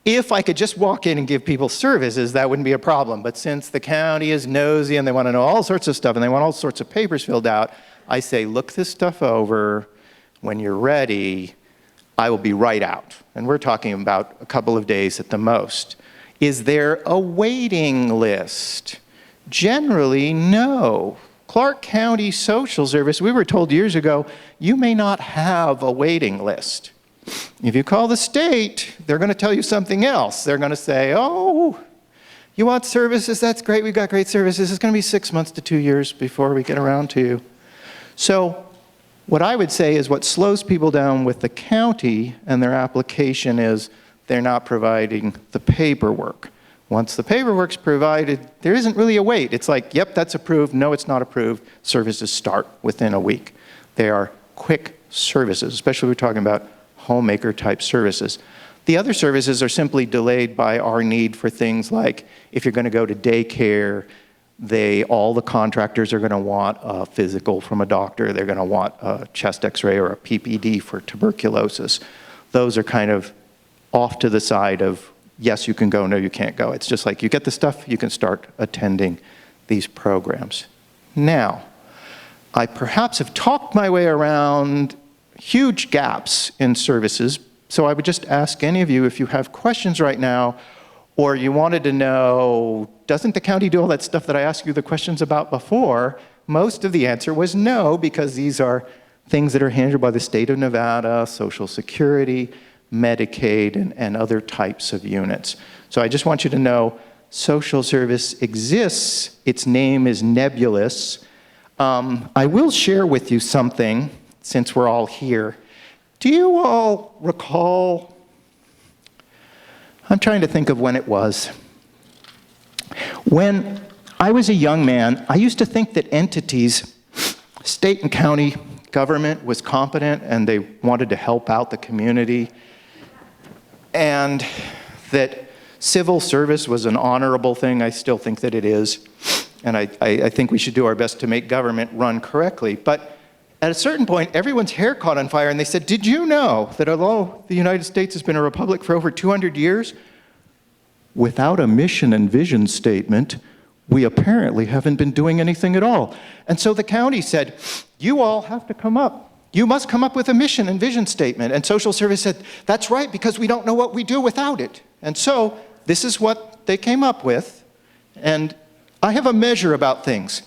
If I could just walk in and give people services, that wouldn't be a problem. But since the county is nosy and they want to know all sorts of stuff and they want all sorts of papers filled out, I say, look this stuff over. When you're ready, I will be right out. And we're talking about a couple of days at the most. Is there a waiting list? Generally, no. Clark County Social Service, we were told years ago, you may not have a waiting list. If you call the state, they're going to tell you something else. They're going to say, oh, you want services? That's great. We've got great services. It's going to be 6 months to 2 years before we get around to you. So what I would say is what slows people down with the county and their application is they're not providing the paperwork. Once the paperwork's provided, there isn't really a wait. It's like, yep, that's approved. No, it's not approved. Services start within a week. They are quick services, especially if we're talking about homemaker type services. The other services are simply delayed by our need for things like if you're going to go to daycare, all the contractors are going to want a physical from a doctor. They're going to want a chest x-ray or a PPD for tuberculosis. Those are kind of off to the side of, yes, you can go, no, you can't go. It's just like you get the stuff, you can start attending these programs. Now, I perhaps have talked my way around huge gaps in services, so I would just ask any of you if you have questions right now, or you wanted to know, doesn't the county do all that stuff that I asked you the questions about before? Most of the answer was no, because these are things that are handled by the state of Nevada, Social Security, Medicaid, and other types of units. So I just want you to know social service exists. Its name is nebulous. I will share with you something, since we're all here. Do you all recall, I'm trying to think of when it was. When I was a young man, I used to think that entities, state and county government was competent and they wanted to help out the community, and that civil service was an honorable thing. I still think that it is. And I think we should do our best to make government run correctly. But at a certain point, everyone's hair caught on fire, and they said, did you know that although the United States has been a republic for over 200 years, without a mission and vision statement, we apparently haven't been doing anything at all. And so the county said, you all have to come up. You must come up with a mission and vision statement. And social service said, that's right, because we don't know what we do without it. And so this is what they came up with. And I have a measure about things.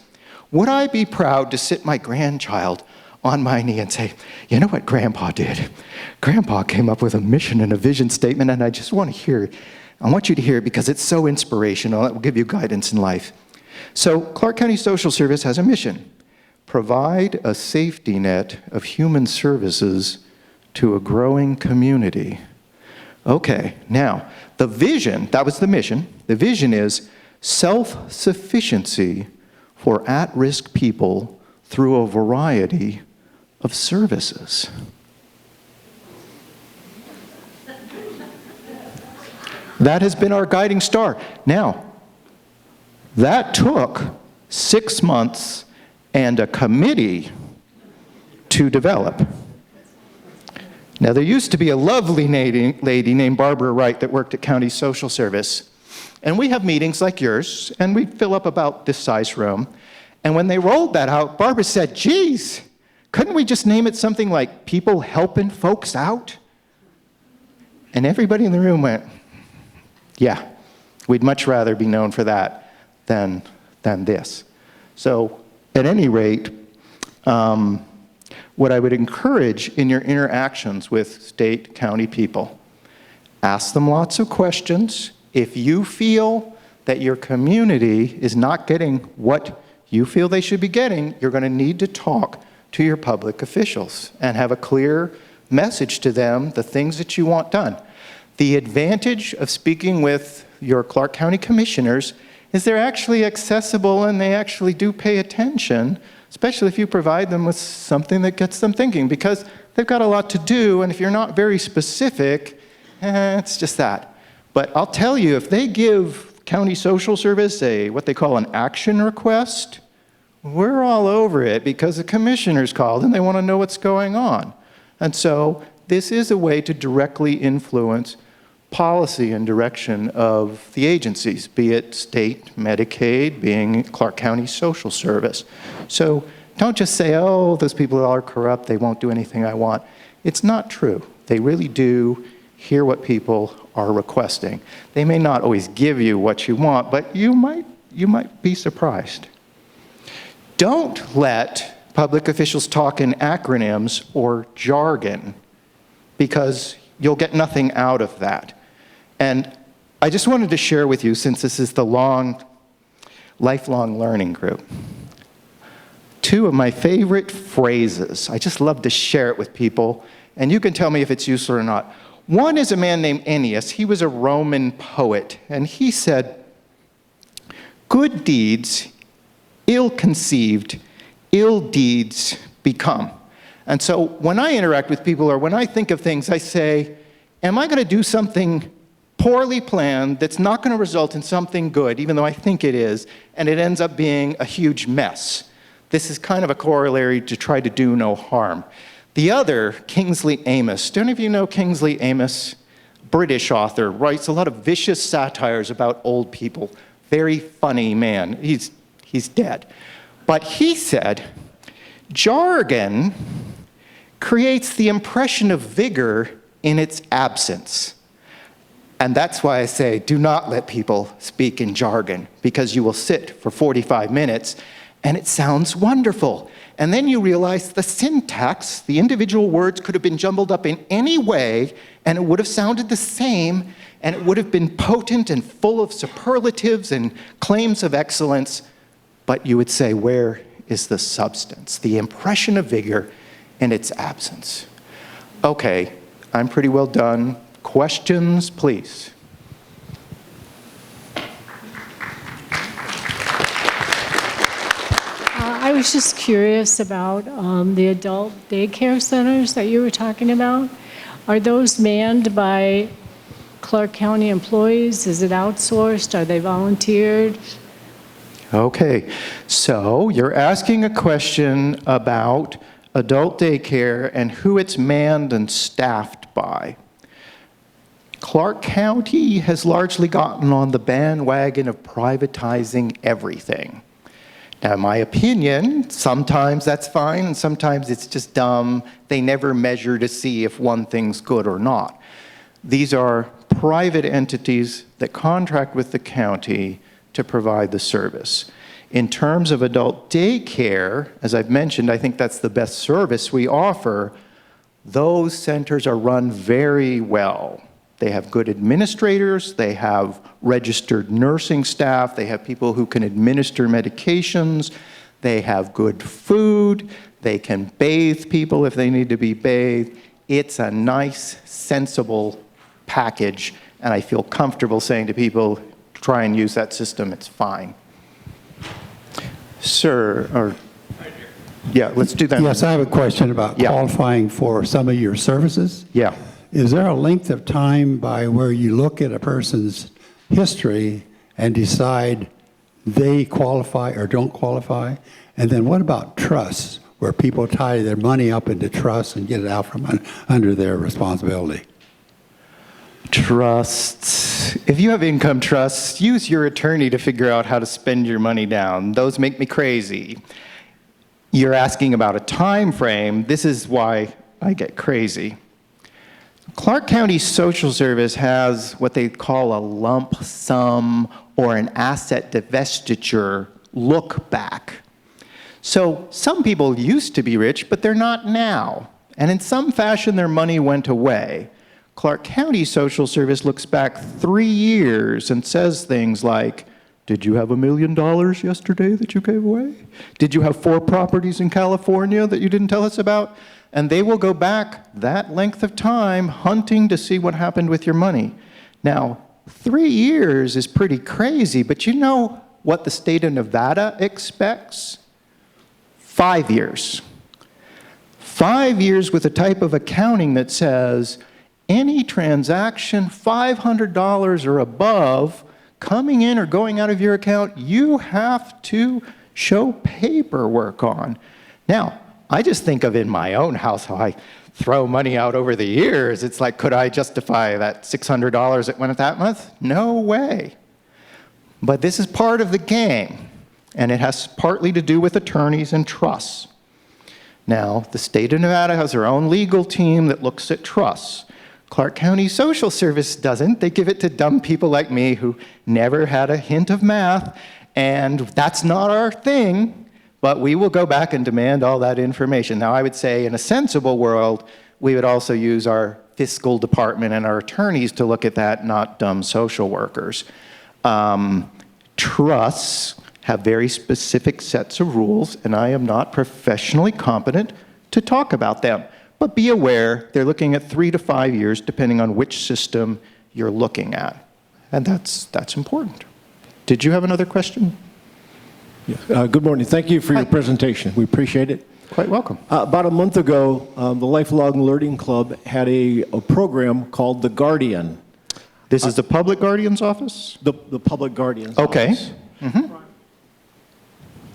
Would I be proud to sit my grandchild on my knee and say, you know what Grandpa did? Grandpa came up with a mission and a vision statement, and I just want to hear it. I want you to hear it because it's so inspirational. It will give you guidance in life. So Clark County Social Service has a mission. Provide a safety net of human services to a growing community. Okay, now, the vision, that was the mission. The vision is self-sufficiency for at-risk people through a variety of services. That has been our guiding star. Now, that took 6 months and a committee to develop. Now, there used to be a lovely lady named Barbara Wright that worked at County Social Service. And we have meetings like yours, and we fill up about this size room. And when they rolled that out, Barbara said, geez, couldn't we just name it something like People Helping Folks Out? And everybody in the room went, yeah, we'd much rather be known for that than this. So at any rate, what I would encourage in your interactions with state, county people, ask them lots of questions. If you feel that your community is not getting what you feel they should be getting, you're going to need to talk to your public officials and have a clear message to them, the things that you want done. The advantage of speaking with your Clark County commissioners is they're actually accessible and they actually do pay attention, especially if you provide them with something that gets them thinking, because they've got a lot to do, and if you're not very specific, it's just that. But I'll tell you, if they give County Social Service what they call an action request, we're all over it because the commissioners called and they want to know what's going on. And so this is a way to directly influence policy and direction of the agencies, be it state, Medicaid, being Clark County Social Service. So don't just say, oh, those people are corrupt, they won't do anything I want. It's not true. They really do hear what people are requesting. They may not always give you what you want, but you might be surprised. Don't let public officials talk in acronyms or jargon, because you'll get nothing out of that. And I just wanted to share with you, since this is the lifelong learning group, two of my favorite phrases. I just love to share it with people, and you can tell me if it's useful or not. One is a man named Ennius. He was a Roman poet, and he said, "Good deeds, ill-conceived, ill deeds become." And so when I interact with people or when I think of things, I say, am I going to do something poorly planned that's not going to result in something good, even though I think it is, and it ends up being a huge mess? This is kind of a corollary to try to do no harm. The other, Kingsley Amis. Do any of you know Kingsley Amis? British author, writes a lot of vicious satires about old people. Very funny man. He's dead. But he said, jargon creates the impression of vigor in its absence. And that's why I say, do not let people speak in jargon, because you will sit for 45 minutes and it sounds wonderful. And then you realize the syntax, the individual words could have been jumbled up in any way, and it would have sounded the same, and it would have been potent and full of superlatives and claims of excellence. But you would say, where is the substance, the impression of vigor in its absence? Okay, I'm pretty well done. Questions, please. I was just curious about the adult daycare centers that you were talking about. Are those manned by Clark County employees? Is it outsourced? Are they volunteered? Okay, so you're asking a question about adult daycare and who it's manned and staffed by. Clark County has largely gotten on the bandwagon of privatizing everything. Now, in my opinion, sometimes that's fine, and sometimes it's just dumb. They never measure to see if one thing's good or not. These are private entities that contract with the county to provide the service. In terms of adult daycare, as I've mentioned, I think that's the best service we offer. Those centers are run very well. They have good administrators, they have registered nursing staff, they have people who can administer medications, they have good food, they can bathe people if they need to be bathed. It's a nice, sensible package, and I feel comfortable saying to people, try and use that system, it's fine. Sir, or, yeah, let's do that. Yes, I have a question about Yeah. qualifying for some of your services. Yeah. Is there a length of time by where you look at a person's history and decide they qualify or don't qualify? And then what about trusts, where people tie their money up into trusts and get it out from under their responsibility? Trusts. If you have income trusts, use your attorney to figure out how to spend your money down. Those make me crazy. You're asking about a time frame. This is why I get crazy. Clark County Social Service has what they call a lump sum or an asset divestiture look back. So some people used to be rich, but they're not now. And in some fashion, their money went away. Clark County Social Service looks back 3 years and says things like, did you have $1 million yesterday that you gave away? Did you have 4 properties in California that you didn't tell us about? And they will go back that length of time hunting to see what happened with your money. Now, 3 years is pretty crazy, but you know what the state of Nevada expects? 5 years. 5 years with a type of accounting that says any transaction $500 or above coming in or going out of your account, you have to show paperwork on. Now, I just think of in my own house how I throw money out over the years. It's like, could I justify that $600 that went that month? No way. But this is part of the game, and it has partly to do with attorneys and trusts. Now, the state of Nevada has their own legal team that looks at trusts. Clark County Social Service doesn't. They give it to dumb people like me who never had a hint of math, and that's not our thing. But we will go back and demand all that information. Now, I would say in a sensible world, we would also use our fiscal department and our attorneys to look at that, not dumb social workers. Trusts have very specific sets of rules, and I am not professionally competent to talk about them. But be aware, they're looking at 3 to 5 years, depending on which system you're looking at. And that's important. Did you have another question? Good morning. Thank you for your presentation. We appreciate it. Quite welcome. About a month ago, the Lifelong Learning Club had a program called The Guardian. This is the Public Guardian's Office? The Public Guardian's Okay. Office.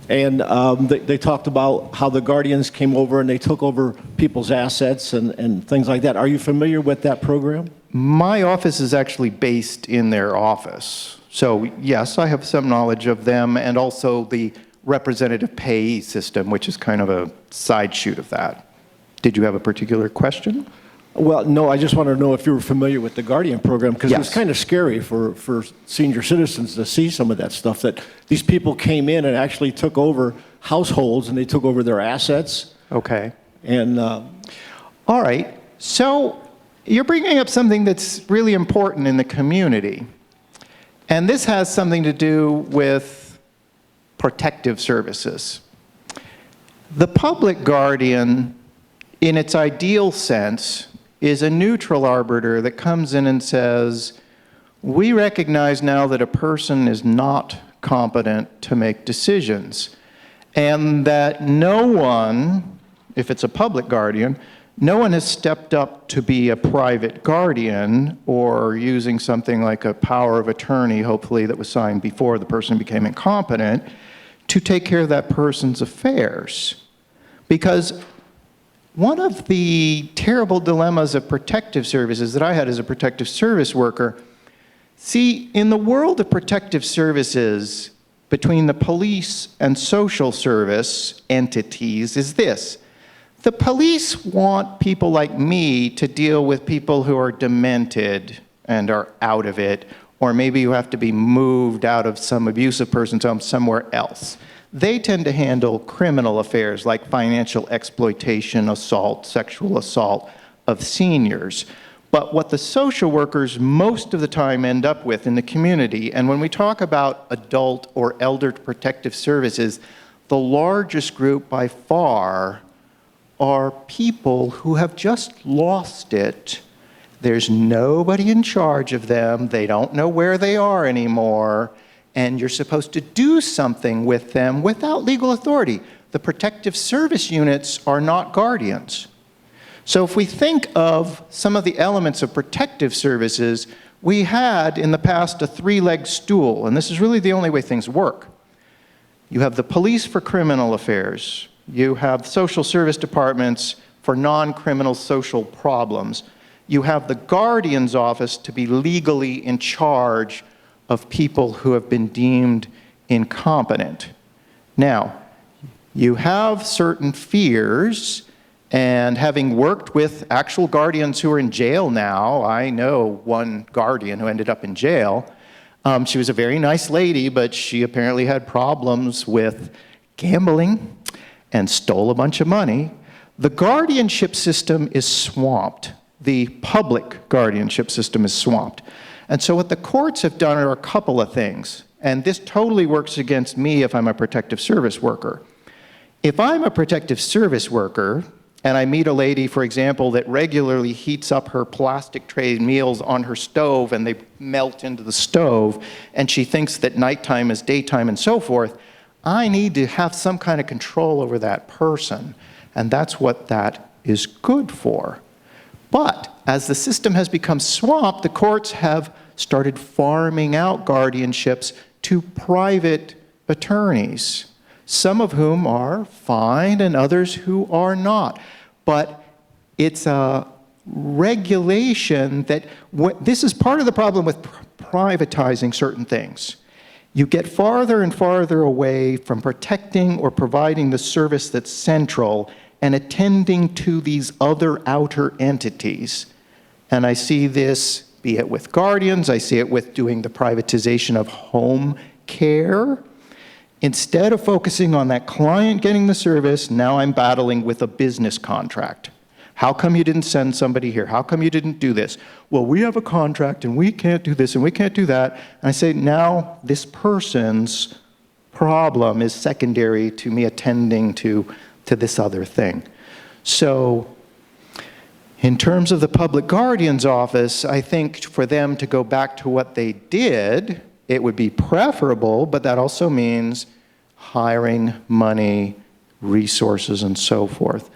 And they talked about how the Guardians came over and they took over people's assets and things like that. Are you familiar with that program? My office is actually based in their office. So yes, I have some knowledge of them, and also the representative payee system, which is kind of a side shoot of that. Did you have a particular question? Well, no, I just wanted to know if you were familiar with the Guardian program, because Yes. it was kind of scary for senior citizens to see some of that stuff, that these people came in and actually took over households and they took over their assets. Okay. And All right. So you're bringing up something that's really important in the community. And this has something to do with protective services. The public guardian, in its ideal sense, is a neutral arbiter that comes in and says, we recognize now that a person is not competent to make decisions, and that no one, if it's a public guardian, no one has stepped up to be a private guardian or using something like a power of attorney, hopefully that was signed before the person became incompetent, to take care of that person's affairs. Because one of the terrible dilemmas of protective services that I had as a protective service worker, see, in the world of protective services, between the police and social service entities is this. The police want people like me to deal with people who are demented and are out of it, or maybe who have to be moved out of some abusive person's home somewhere else. They tend to handle criminal affairs like financial exploitation, assault, sexual assault of seniors. But what the social workers most of the time end up with in the community, and when we talk about adult or elder protective services, the largest group by far are people who have just lost it. There's nobody in charge of them. They don't know where they are anymore. And you're supposed to do something with them without legal authority. The protective service units are not guardians. So if we think of some of the elements of protective services, we had in the past a three-legged stool, and this is really the only way things work. You have the police for criminal affairs. You have social service departments for non-criminal social problems. You have the guardian's office to be legally in charge of people who have been deemed incompetent. Now, you have certain fears, and having worked with actual guardians who are in jail now, I know one guardian who ended up in jail. She was a very nice lady, but she apparently had problems with gambling and stole a bunch of money. The guardianship system is swamped. The public guardianship system is swamped. And so what the courts have done are a couple of things, and this totally works against me if I'm a protective service worker. If I'm a protective service worker, and I meet a lady, for example, that regularly heats up her plastic tray meals on her stove and they melt into the stove, and she thinks that nighttime is daytime and so forth, I need to have some kind of control over that person, and that's what that is good for. But as the system has become swamped, the courts have started farming out guardianships to private attorneys, some of whom are fine and others who are not. But it's a regulation that, this is part of the problem with privatizing certain things. You get farther and farther away from protecting or providing the service that's central and attending to these other outer entities. And I see this, be it with guardians, I see it with doing the privatization of home care. Instead of focusing on that client getting the service, now I'm battling with a business contract. How come you didn't send somebody here? How come you didn't do this? Well, we have a contract and we can't do this and we can't do that. And I say, now this person's problem is secondary to me attending to this other thing. So in terms of the public guardian's office, I think for them to go back to what they did, it would be preferable, but that also means hiring money, resources, and so forth.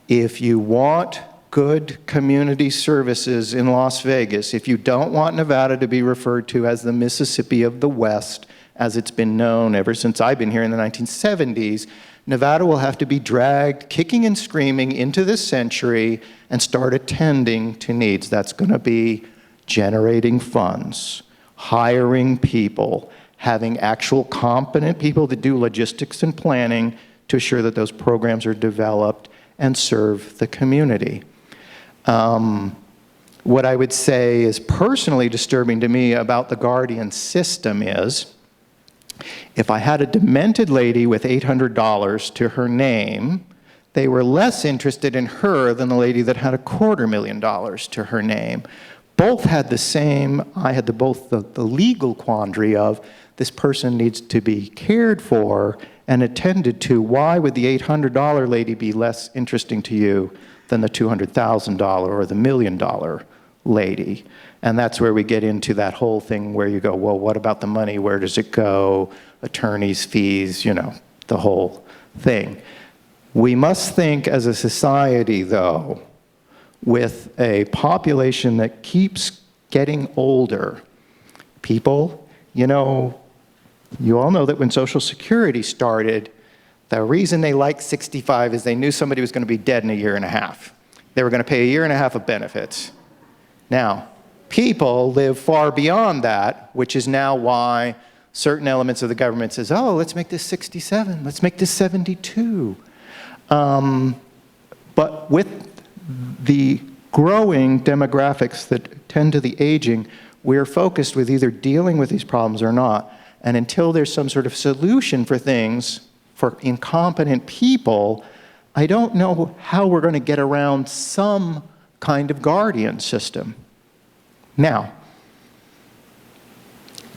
If you want good community services in Las Vegas, if you don't want Nevada to be referred to as the Mississippi of the West, as it's been known ever since I've been here in the 1970s, Nevada will have to be dragged kicking and screaming into this century and start attending to needs. That's going to be generating funds, hiring people, having actual competent people to do logistics and planning to assure that those programs are developed and serve the community. What I would say is personally disturbing to me about the Guardian system is, if I had a demented lady with $800 to her name, they were less interested in her than the lady that had $250,000 to her name. Both had the same, I had the legal quandary of, this person needs to be cared for and attended to. Why would the $800 lady be less interesting to you than the $200,000 or the $1 million lady? And that's where we get into that whole thing where you go, well, what about the money? Where does it go? Attorneys' fees, you know, the whole thing. We must think as a society, though, with a population that keeps getting older. People, you know, you all know that when Social Security started, the reason they liked 65 is they knew somebody was going to be dead in a year and a half. They were going to pay a year and a half of benefits. Now, people live far beyond that, which is now why certain elements of the government says, oh, let's make this 67, let's make this 72. But with the growing demographics that tend to the aging, we're focused with either dealing with these problems or not. And until there's some sort of solution for things, for incompetent people, I don't know how we're going to get around some kind of guardian system. Now,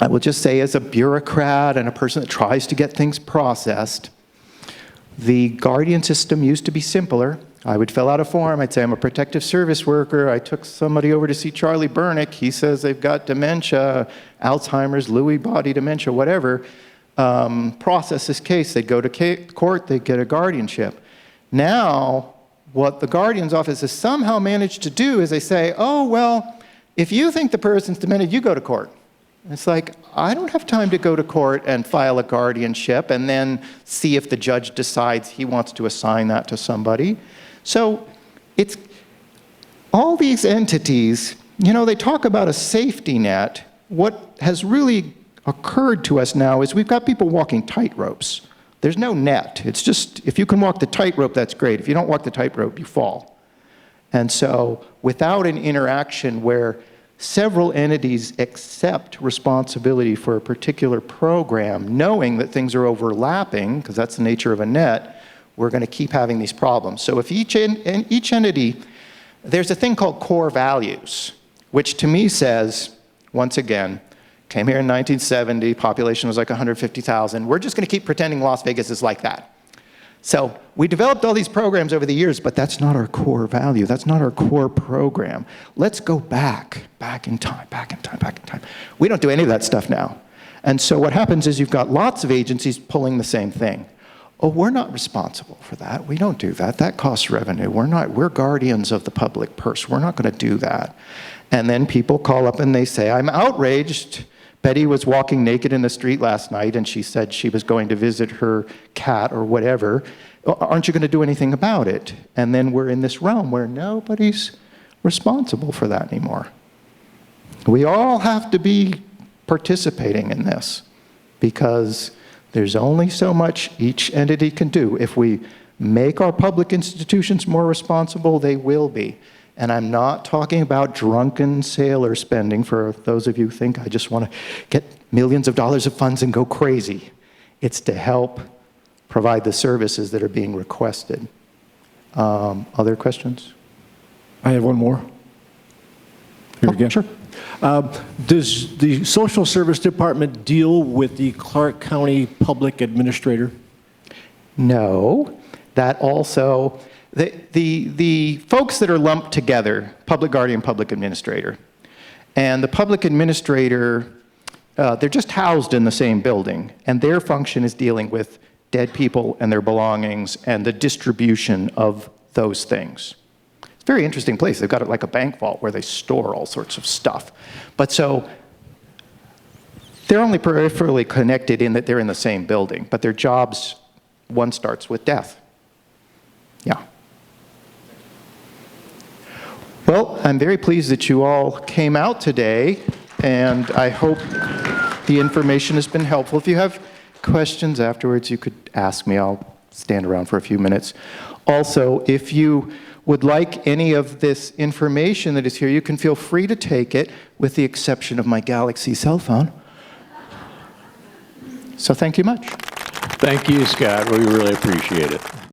I will just say, as a bureaucrat and a person that tries to get things processed, the guardian system used to be simpler. I would fill out a form, I'd say I'm a protective service worker, I took somebody over to see Charlie Burnick, he says they've got dementia, Alzheimer's, Lewy body dementia, whatever, process this case, they'd go to court, they'd get a guardianship. Now, what the guardian's office has somehow managed to do is they say, oh, well, if you think the person's demented, you go to court. It's like, I don't have time to go to court and file a guardianship and then see if the judge decides he wants to assign that to somebody. So it's all these entities, you know, they talk about a safety net. What has really occurred to us now is we've got people walking tightropes. There's no net. It's just, if you can walk the tightrope, that's great. If you don't walk the tightrope, you fall. And so without an interaction where several entities accept responsibility for a particular program, knowing that things are overlapping, because that's the nature of a net, we're going to keep having these problems. So if each entity, there's a thing called core values, which to me says, once again, came here in 1970, population was like 150,000. We're just going to keep pretending Las Vegas is like that. So we developed all these programs over the years, but that's not our core value. That's not our core program. Let's go back in time. We don't do any of that stuff now. And so what happens is you've got lots of agencies pulling the same thing. Oh, we're not responsible for that. We don't do that. That costs revenue. We're guardians of the public purse. We're not going to do that. And then people call up and they say, I'm outraged. Betty was walking naked in the street last night and she said she was going to visit her cat or whatever. Aren't you going to do anything about it? And then we're in this realm where nobody's responsible for that anymore. We all have to be participating in this because there's only so much each entity can do. If we make our public institutions more responsible, they will be. And I'm not talking about drunken sailor spending for those of you who think I just want to get millions of dollars of funds and go crazy. It's to help provide the services that are being requested. Other questions? I have one more. Here again. Sure. Does the Social Service Department deal with the Clark County Public Administrator? No, that also, the folks that are lumped together, public guardian, public administrator, and the public administrator, they're just housed in the same building, and their function is dealing with dead people and their belongings and the distribution of those things. It's a very interesting place. They've got it like a bank vault where they store all sorts of stuff. But so they're only peripherally connected in that they're in the same building, but their jobs, one starts with death. Yeah. Well, I'm very pleased that you all came out today, and I hope the information has been helpful. If you have questions afterwards, you could ask me. I'll stand around for a few minutes. Also, if you would like any of this information that is here, you can feel free to take it, with the exception of my Galaxy cell phone. So thank you much. Thank you, Scott. We really appreciate it.